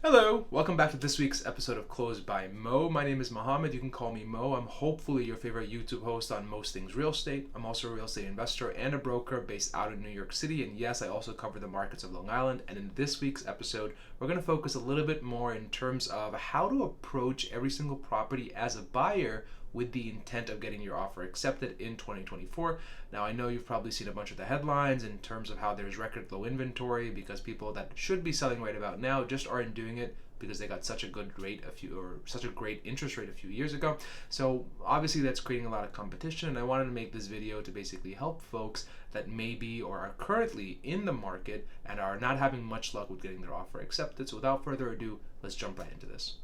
Hello, welcome back to this week's episode of Closed by Mo. My name is Mohammed. You can call me Mo. I'm hopefully your favorite YouTube host on most things real estate. I'm also a real estate investor and a broker based out of New York City. And yes, I also cover the markets of Long Island. And in this week's episode, we're going to focus a little bit more in terms of how to approach every single property as a buyer with the intent of getting your offer accepted in 2024. Now, I know you've probably seen a bunch of the headlines in terms of how there's record low inventory because people that should be selling right about now just aren't doing it because they got such a good rate such a great interest rate a few years ago. So obviously that's creating a lot of competition, and I wanted to make this video to basically help folks that maybe or are currently in the market and are not having much luck with getting their offer accepted. So without further ado, let's jump right into this.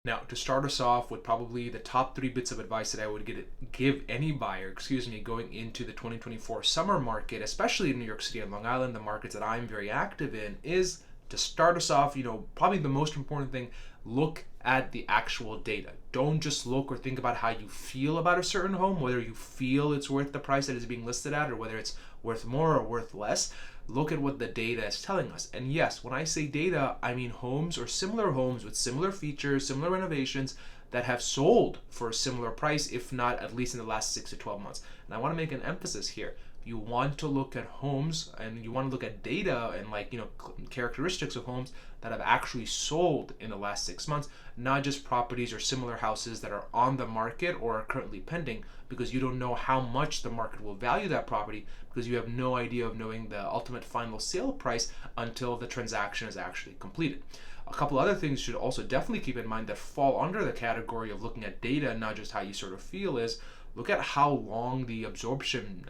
Now, to start us off with probably the top 3 bits of advice that I would give any buyer, going into the 2024 summer market, especially in New York City and Long Island, the markets that I'm very active in, is to start us off, probably the most important thing, look at the actual data. Don't just look or think about how you feel about a certain home, whether you feel it's worth the price that it's being listed at or whether it's worth more or worth less. Look at what the data is telling us. And yes, when I say data, I mean homes or similar homes with similar features, similar renovations that have sold for a similar price, if not at least in the last 6 to 12 months. And I want to make an emphasis here. You want to look at homes and you want to look at data and characteristics of homes that have actually sold in the last 6 months, not just properties or similar houses that are on the market or are currently pending, because you don't know how much the market will value that property because you have no idea of knowing the ultimate final sale price until the transaction is actually completed. A couple other things you should also definitely keep in mind that fall under the category of looking at data, not just how you sort of feel, is look at how long the absorption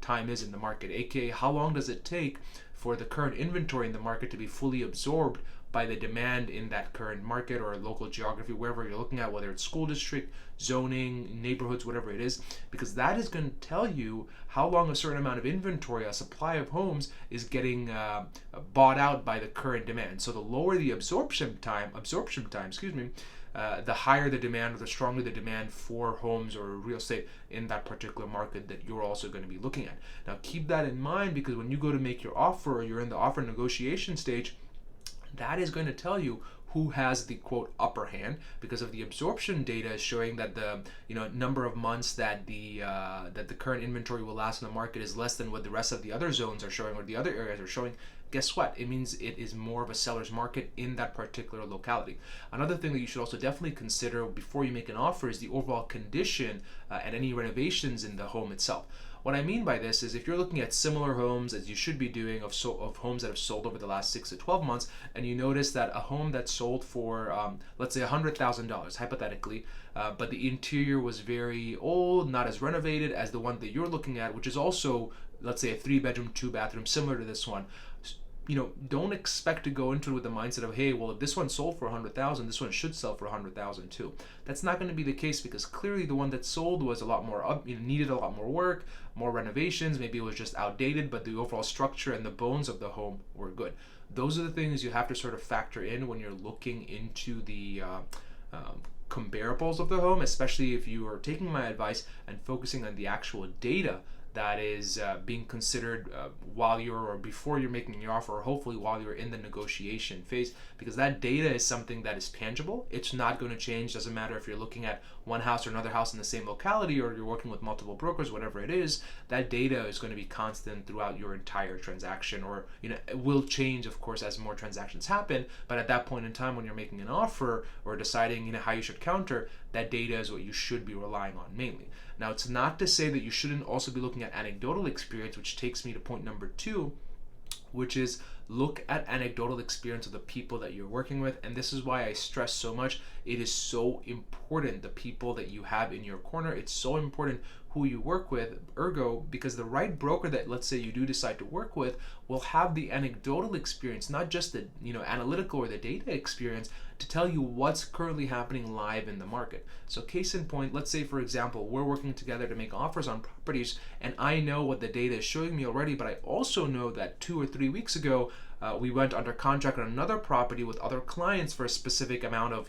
time is in the market, aka how long does it take for the current inventory in the market to be fully absorbed by the demand in that current market or local geography, wherever you're looking at, whether it's school district, zoning, neighborhoods, whatever it is, because that is going to tell you how long a certain amount of inventory, a supply of homes, is getting bought out by the current demand. So the lower the absorption time, the higher the demand or the stronger the demand for homes or real estate in that particular market that you're also going to be looking at. Now keep that in mind, because when you go to make your offer or you're in the offer negotiation stage, that is going to tell you who has the quote upper hand, because of the absorption data is showing that the number of months that the current inventory will last in the market is less than what the rest of the other zones are showing or the other areas are showing. Guess what? It means it is more of a seller's market in that particular locality. Another thing that you should also definitely consider before you make an offer is the overall condition and any renovations in the home itself. What I mean by this is if you're looking at similar homes, as you should be doing, of homes that have sold over the last 6 to 12 months, and you notice that a home that sold for, let's say $100,000, hypothetically, but the interior was very old, not as renovated as the one that you're looking at, which is also, let's say, a 3-bedroom, 2-bathroom, similar to this one. Don't expect to go into it with the mindset of, hey, well, if this one sold for $100,000, this one should sell for $100,000 too. That's not going to be the case, because clearly the one that sold was a lot more needed a lot more work, more renovations. Maybe it was just outdated, but the overall structure and the bones of the home were good. Those are the things you have to sort of factor in when you're looking into the comparables of the home, especially if you are taking my advice and focusing on the actual data that is being considered while you're or before you're making your offer, or hopefully while you're in the negotiation phase, because that data is something that is tangible. It's not going to change. Doesn't matter if you're looking at one house or another house in the same locality, or you're working with multiple brokers, whatever it is. That data is going to be constant throughout your entire transaction, or it will change, of course, as more transactions happen. But at that point in time, when you're making an offer or deciding how you should counter, that data is what you should be relying on mainly. Now, it's not to say that you shouldn't also be looking at anecdotal experience, which takes me to point number 2, which is look at anecdotal experience of the people that you're working with. And this is why I stress so much, it is so important, the people that you have in your corner. It's so important who you work with, ergo, because the right broker that, let's say, you do decide to work with will have the anecdotal experience, not just the analytical or the data experience, to tell you what's currently happening live in the market. So case in point, let's say, for example, we're working together to make offers on properties, and I know what the data is showing me already, but I also know that 2 or 3 weeks ago, we went under contract on another property with other clients for a specific amount of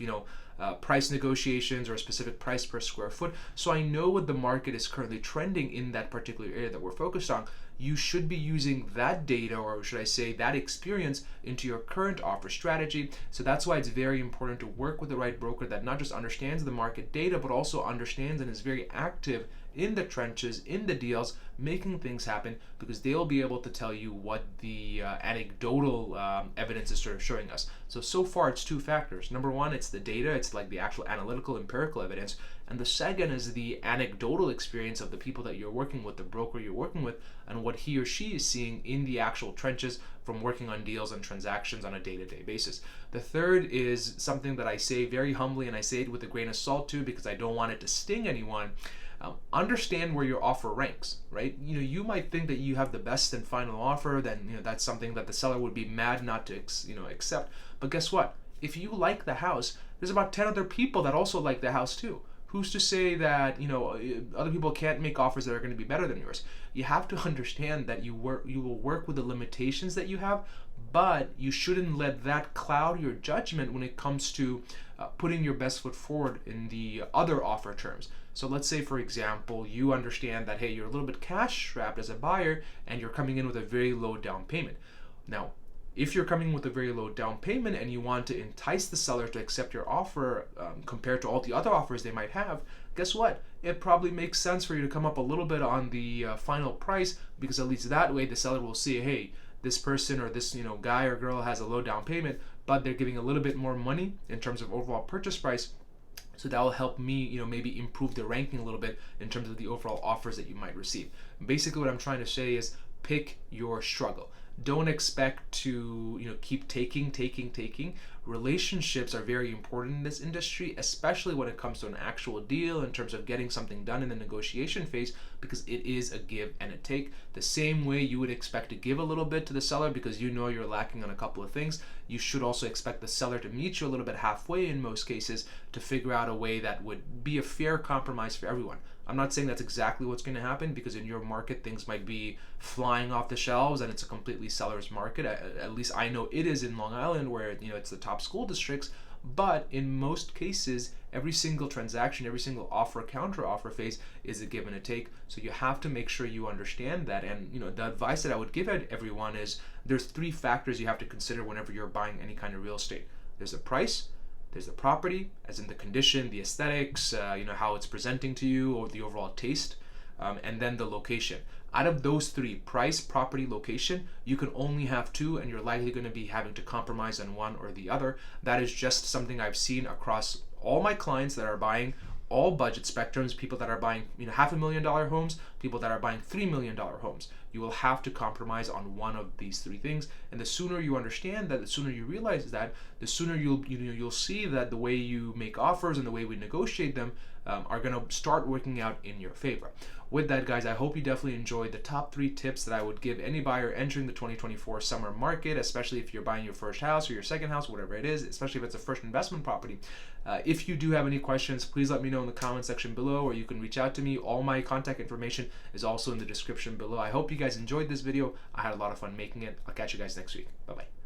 price negotiations or a specific price per square foot. So I know what the market is currently trending in that particular area that we're focused on. You should be using that data, or should I say that experience, into your current offer strategy. So that's why it's very important to work with the right broker that not just understands the market data, but also understands and is very active in the trenches, in the deals, making things happen, because they'll be able to tell you what the anecdotal evidence is sort of showing us. So far it's two factors. Number one, it's the data, it's like the actual analytical, empirical evidence. And the second is the anecdotal experience of the people that you're working with, the broker you're working with, and what he or she is seeing in the actual trenches from working on deals and transactions on a day-to-day basis. The third is something that I say very humbly, and I say it with a grain of salt too, because I don't want it to sting anyone. Understand where your offer ranks, right? You might think that you have the best and final offer, then that's something that the seller would be mad not to accept. But guess what? If you like the house, there's about 10 other people that also like the house too. Who's to say that other people can't make offers that are going to be better than yours? You have to understand that you will work with the limitations that you have, but you shouldn't let that cloud your judgment when it comes to putting your best foot forward in the other offer terms. So let's say, for example, you understand that, hey, you're a little bit cash strapped as a buyer and you're coming in with a very low down payment. Now, if you're coming with a very low down payment and you want to entice the seller to accept your offer compared to all the other offers they might have, guess what? It probably makes sense for you to come up a little bit on the final price, because at least that way the seller will see, hey, this person or this guy or girl has a low down payment, but they're giving a little bit more money in terms of overall purchase price. So that will help me, maybe improve the ranking a little bit in terms of the overall offers that you might receive. Basically, what I'm trying to say is pick your struggle. Don't expect to, keep taking. Relationships are very important in this industry, especially when it comes to an actual deal in terms of getting something done in the negotiation phase, because it is a give and a take. The same way you would expect to give a little bit to the seller because you're lacking on a couple of things, you should also expect the seller to meet you a little bit halfway in most cases to figure out a way that would be a fair compromise for everyone. I'm not saying that's exactly what's going to happen, because in your market things might be flying off the shelves and it's a completely seller's market. At least I know it is in Long Island, where it's the top school districts. But in most cases, every single transaction, every single offer, counter offer phase is a give and a take. So you have to make sure you understand that. And the advice that I would give everyone is there's three factors you have to consider whenever you're buying any kind of real estate. There's the price, there's the property, as in the condition, the aesthetics, how it's presenting to you, or the overall taste, and then the location. Out of those three, price, property, location, you can only have two, and you're likely going to be having to compromise on one or the other. That is just something I've seen across all my clients that are buying all budget spectrums, people that are buying $500,000 homes, people that are buying $3 million homes. You will have to compromise on one of these three things, and the sooner you understand that, the sooner you realize that, the sooner you'll see that the way you make offers and the way we negotiate them are going to start working out in your favor. With that, guys, I hope you definitely enjoyed the top 3 tips that I would give any buyer entering the 2024 summer market, especially if you're buying your first house or your second house, whatever it is, especially if it's a first investment property. If you do have any questions, please let me know in the comment section below, or you can reach out to me. All my contact information is also in the description below. I hope you guys enjoyed this video. I had a lot of fun making it. I'll catch you guys next week. Bye-bye.